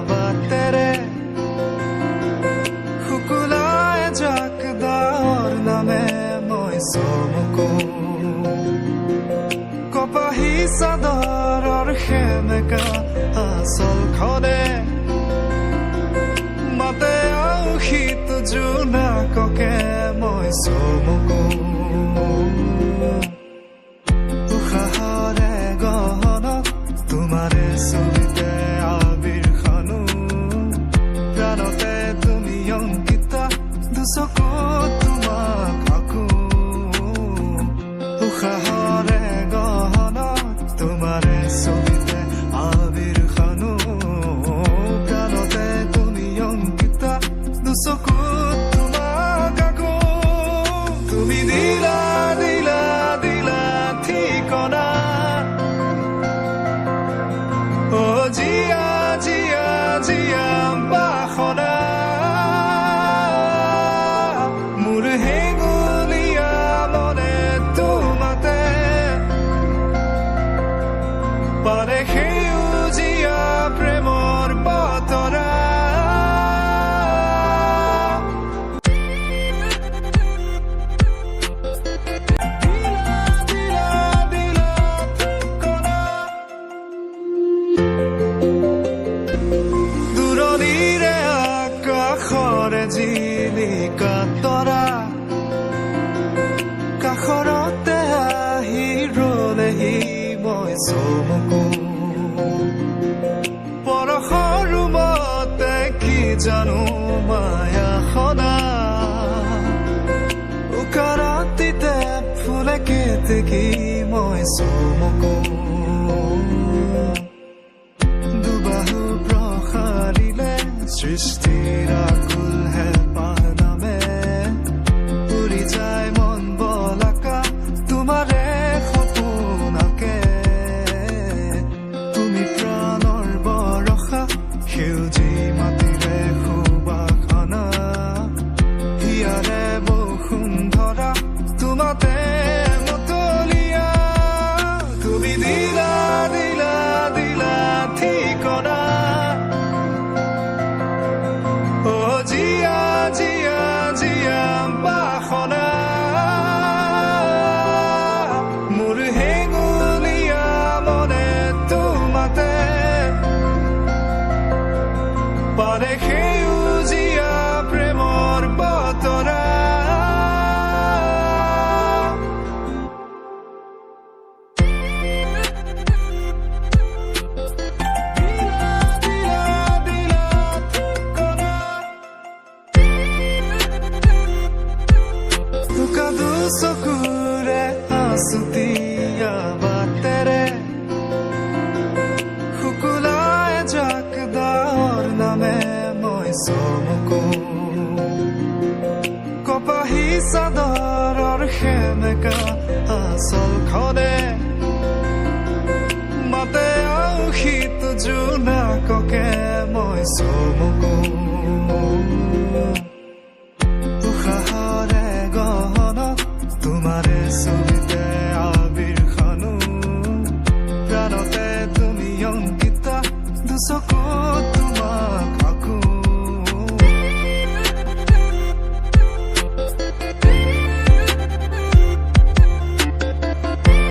বাটেৰে শুকুলাই জাকদাৰ নামে মই চমকো কপাহী চাদৰৰ সেমেকা আচলখনে মাতে আউসীত জোনাককে মই চমকো উশাহৰে গহনত তোমাৰে ছবিতে আবিৰ খানো প্ৰাণতে তুমি অংকিতা দুচকুত তোমাক আকো উশাহৰে গহনত তোমাৰে ছবিতে আবিৰ খানো প্ৰাণতে তুমি অংকিতা দুচকুত তোমাক আকো তুমি দিলা দিলা দিলা ঠিকনা ও জিয়া জিয়া জিয়া বাসনা মোৰ হেঙুলীয়া মনে তোমাতে পাৰে সেউজীয়া প্ৰেমৰ বতৰা দূৰণিৰে আকাশৰে জিলিকা তৰা কাষৰতে আহি ৰলেহি মই চমকো পৰশৰ ৰুমতে কি জানো মায়াখনা উকা ৰাতিতে ফুলে কেতেকী মই চমকো দুবাহু প্ৰসাৰিলে সৃষ্টিৰ আকুল হেঁপাহ নামে উৰি যায় মন বলাকা তোমাৰে সপোনকে তুমি প্ৰাণৰ বৰষা সেউজী মাটিৰে সুবাসনা হিয়াৰে বসুন্ধৰা তোমাতে মতলীয়া তুমি দিলা দিলা দিলা ঠিকনা ও জিয়া জিয়া জিয়া বাসনা মোৰ হেঙুলীয়া মনে তোমাতে পাৰে সেউজীয়া প্ৰেমৰ বতৰা চকুৰে আছুতীয়া বাটেৰে শুকুলাই জাকদাৰ নামে মই চমকো কপাহী চাদৰৰ সেমেকা আচলখনে মাতে আউসীত জোনাককে মই চমকো